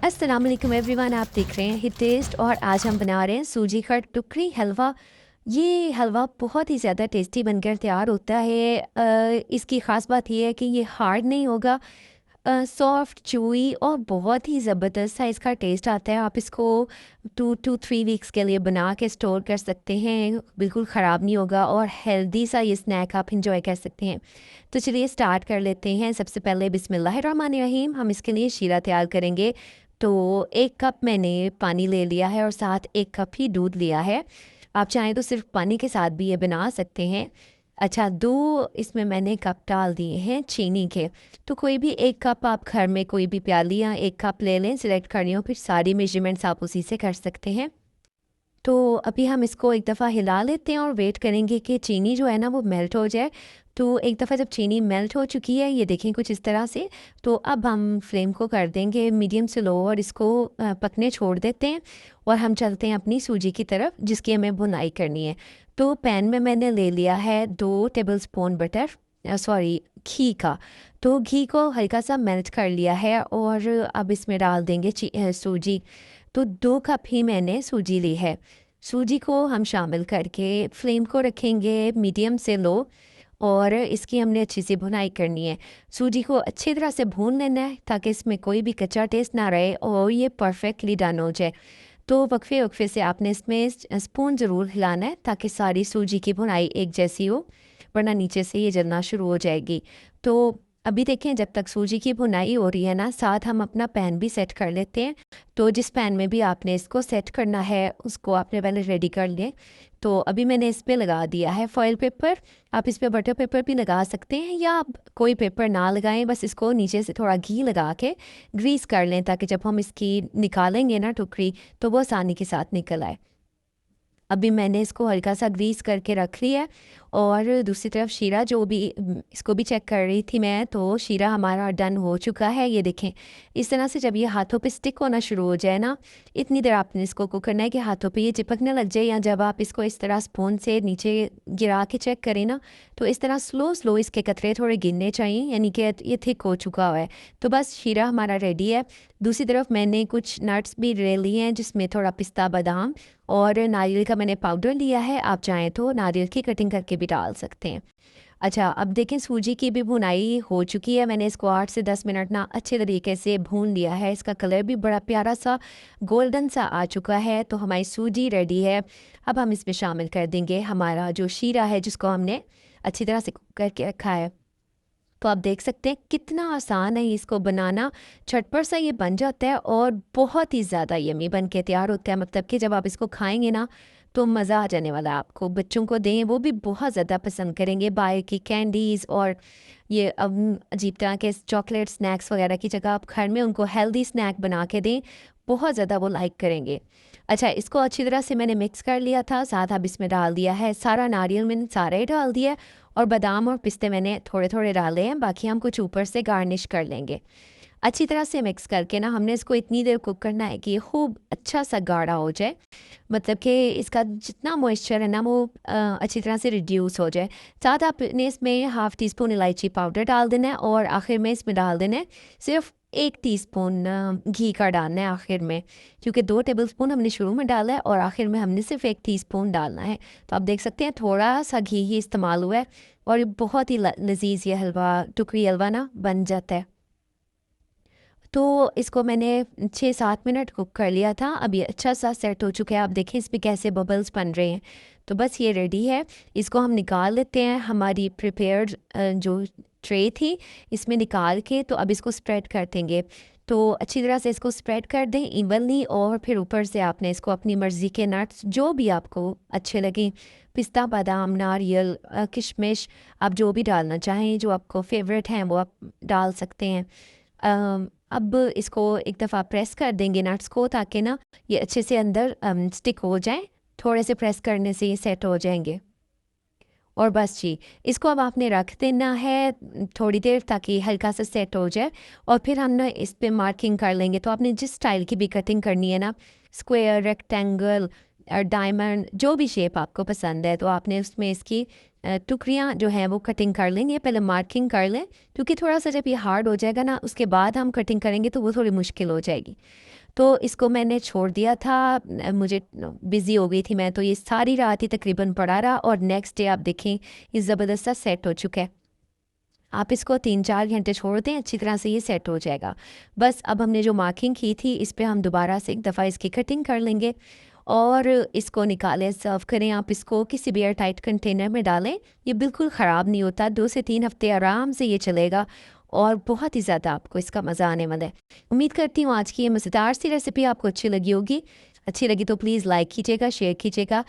अस्सलाम वालेकुम एवरीवन, आप देख रहे हैं हिट टेस्ट और आज हम बना रहे हैं सूजी का टुकड़ी हलवा। ये हलवा बहुत ही ज़्यादा टेस्टी बनकर तैयार होता है। इसकी ख़ास बात ये है कि ये हार्ड नहीं होगा, सॉफ्ट चूई और बहुत ही ज़बरदस्त सा इसका टेस्ट आता है। आप इसको 2 to 3 वीक्स के लिए बना के स्टोर कर सकते हैं, बिल्कुल ख़राब नहीं होगा और हेल्दी सा ये स्नैक आप इंजॉय कर सकते हैं। तो चलिए स्टार्ट कर लेते हैं। सबसे पहले बिस्मिल्लाहिर्रहमानिर्रहीम, हम इसके लिए शीरा तैयार करेंगे। तो 1 कप मैंने पानी ले लिया है और साथ 1 कप ही दूध लिया है। आप चाहें तो सिर्फ पानी के साथ भी ये बना सकते हैं। अच्छा, 2 इसमें मैंने कप डाल दिए हैं चीनी के। तो कोई भी 1 कप आप घर में कोई भी प्याली या 1 कप ले लें, सिलेक्ट करनी हो, फिर सारी मेजरमेंट्स आप उसी से कर सकते हैं। तो अभी हम इसको एक दफ़ा हिला लेते हैं और वेट करेंगे कि चीनी जो है ना वो मेल्ट हो जाए। तो एक दफ़ा जब चीनी मेल्ट हो चुकी है, ये देखें कुछ इस तरह से, तो अब हम फ्लेम को कर देंगे मीडियम से लो और इसको पकने छोड़ देते हैं और हम चलते हैं अपनी सूजी की तरफ जिसकी हमें भुनाई करनी है। तो पैन में मैंने ले लिया है 2 टेबलस्पून बटर, सॉरी घी का। तो घी को हल्का सा मेल्ट कर लिया है और अब इसमें डाल देंगे सूजी। तो 2 कप ही मैंने सूजी ली है। सूजी को हम शामिल करके फ्लेम को रखेंगे मीडियम से लो और इसकी हमने अच्छी सी भुनाई करनी है। सूजी को अच्छी तरह से भून लेना है ताकि इसमें कोई भी कच्चा टेस्ट ना रहे और ये परफेक्टली डन हो जाए। तो वक्फे वक्फे से आपने इसमें स्पून ज़रूर हिलाना है ताकि सारी सूजी की भुनाई एक जैसी हो, वरना नीचे से ये जलना शुरू हो जाएगी। तो अभी देखें, जब तक सूजी की भुनाई हो रही है ना, साथ हम अपना पैन भी सेट कर लेते हैं। तो जिस पैन में भी आपने इसको सेट करना है उसको आपने पहले रेडी कर लें। तो अभी मैंने इस पे लगा दिया है फॉयल पेपर। आप इस पे बटर पेपर भी लगा सकते हैं या आप कोई पेपर ना लगाएं, बस इसको नीचे से थोड़ा घी लगा के ग्रीस कर लें ताकि जब हम इसकी निकालेंगे ना टुकड़ी तो वो आसानी के साथ निकल आए। अभी मैंने इसको हल्का सा ग्रीस करके रख लिया है और दूसरी तरफ शीरा जो भी इसको भी चेक कर रही थी मैं, तो शीरा हमारा डन हो चुका है। ये देखें, इस तरह से जब ये हाथों पे स्टिक होना शुरू हो जाए ना, इतनी देर आपने इसको कुक करना है कि हाथों पे ये चिपकने लग जाए। या जब आप इसको इस तरह स्पून से नीचे गिरा के चेक करें ना, तो इस तरह स्लो स्लो इसके कतरे थोड़े गिरने चाहिए, यानी कि ये थिक हो चुका हुआ है। तो बस शीरा हमारा रेडी है। दूसरी तरफ मैंने कुछ नट्स भी ले लिए हैं जिसमें थोड़ा पिस्ता, बादाम और नारियल का मैंने पाउडर लिया है। आप चाहें तो नारियल की कटिंग करके भी डाल सकते हैं। अच्छा, अब देखें सूजी की भी भुनाई हो चुकी है। मैंने इसको 8 से 10 मिनट ना अच्छे तरीके से भून लिया है। इसका कलर भी बड़ा प्यारा सा गोल्डन सा आ चुका है। तो हमारी सूजी रेडी है। अब हम इसमें शामिल कर देंगे हमारा जो शीरा है जिसको हमने अच्छी तरह से कुक करके रखा है। तो आप देख सकते हैं कितना आसान है इसको बनाना, झटपट सा ये बन जाता है और बहुत ही ज़्यादा यम्मी बन के तैयार होता है। मतलब कि जब आप इसको खाएंगे ना तो मज़ा आ जाने वाला है आपको। बच्चों को दें, वो भी बहुत ज़्यादा पसंद करेंगे। बाहर की कैंडीज़ और ये अजीब तरह के चॉकलेट स्नैक्स वगैरह की जगह आप घर में उनको हेल्दी स्नैक बना के दें, बहुत ज़्यादा वो लाइक करेंगे। अच्छा, इसको अच्छी तरह से मैंने मिक्स कर लिया था। साथ अब इसमें डाल दिया है सारा नारियल, मैंने सारा ही डाल दिया है और बादाम और पिस्ते मैंने थोड़े थोड़े डाले हैं, बाकी हम कुछ ऊपर से गार्निश कर लेंगे। अच्छी तरह से मिक्स करके ना हमने इसको इतनी देर कुक करना है कि ये खूब अच्छा सा गाढ़ा हो जाए। मतलब कि इसका जितना मॉइस्चर है ना वो अच्छी तरह से रिड्यूस हो जाए। साथ आपने इसमें हाफ़ टी स्पून इलायची पाउडर डाल देना है और आखिर में इसमें डाल देना है सिर्फ 1 टीस्पून घी का डालना है आखिर में, क्योंकि 2 टेबलस्पून हमने शुरू में डाला है और आखिर में हमने सिर्फ 1 टीस्पून डालना है। तो आप देख सकते हैं थोड़ा सा घी ही इस्तेमाल हुआ है और ये बहुत ही लजीज ये हलवा, टुकड़ी हलवा ना बन जाता है। तो इसको मैंने 6-7 मिनट कुक कर लिया था। अब ये अच्छा सा सेट हो चुका है। आप देखें इसमें कैसे बबल्स बन रहे हैं। तो बस ये रेडी है। इसको हम निकाल लेते हैं हमारी प्रिपेयर्ड जो ट्रे थी इसमें निकाल के। तो अब इसको स्प्रेड कर देंगे। तो अच्छी तरह से इसको स्प्रेड कर दें इवनली और फिर ऊपर से आपने इसको अपनी मर्ज़ी के नट्स जो भी आपको अच्छे लगें, पिस्ता, बादाम, नारियल, किशमिश, आप जो भी डालना चाहें, जो आपको फेवरेट हैं वो आप डाल सकते हैं। अब इसको एक दफ़ा प्रेस कर देंगे नट्स को ताकि ना ये अच्छे से अंदर स्टिक हो जाए। थोड़े से प्रेस करने से ये सेट हो जाएंगे। और बस जी, इसको अब आपने रख देना है थोड़ी देर ताकि हल्का सा सेट हो जाए और फिर हम ना इस पे मार्किंग कर लेंगे। तो आपने जिस स्टाइल की भी कटिंग करनी है ना, स्क्वायर, रेक्टेंगल, डायमंड जो भी शेप आपको पसंद है, तो आपने उसमें इसकी टुकड़ियाँ जो हैं वो कटिंग कर लेंगे। पहले मार्किंग कर लें, क्योंकि थोड़ा सा जब ये हार्ड हो जाएगा ना, उसके बाद हम कटिंग करेंगे तो वो थोड़ी मुश्किल हो जाएगी। तो इसको मैंने छोड़ दिया था, मुझे बिज़ी हो गई थी मैं, तो ये सारी रात ही तकरीबन पड़ा रहा, और नेक्स्ट डे आप देखें ये ज़बरदस्त सा सेट हो चुका है। आप इसको 3-4 घंटे छोड़ दें, अच्छी तरह से ये सेट हो जाएगा। बस अब हमने जो मार्किंग की थी इस पे हम दोबारा से एक दफ़ा इसकी कटिंग कर लेंगे और इसको निकालें, सर्व करें। आप इसको किसी भी एयर टाइट कंटेनर में डालें, ये बिल्कुल ख़राब नहीं होता, 2 से 3 हफ्ते आराम से ये चलेगा और बहुत ही ज़्यादा आपको इसका मज़ा आने वाला है। उम्मीद करती हूँ आज की ये मज़ेदार सी रेसिपी आपको अच्छी लगी होगी। अच्छी लगी तो प्लीज़ लाइक कीजिएगा, शेयर कीजिएगा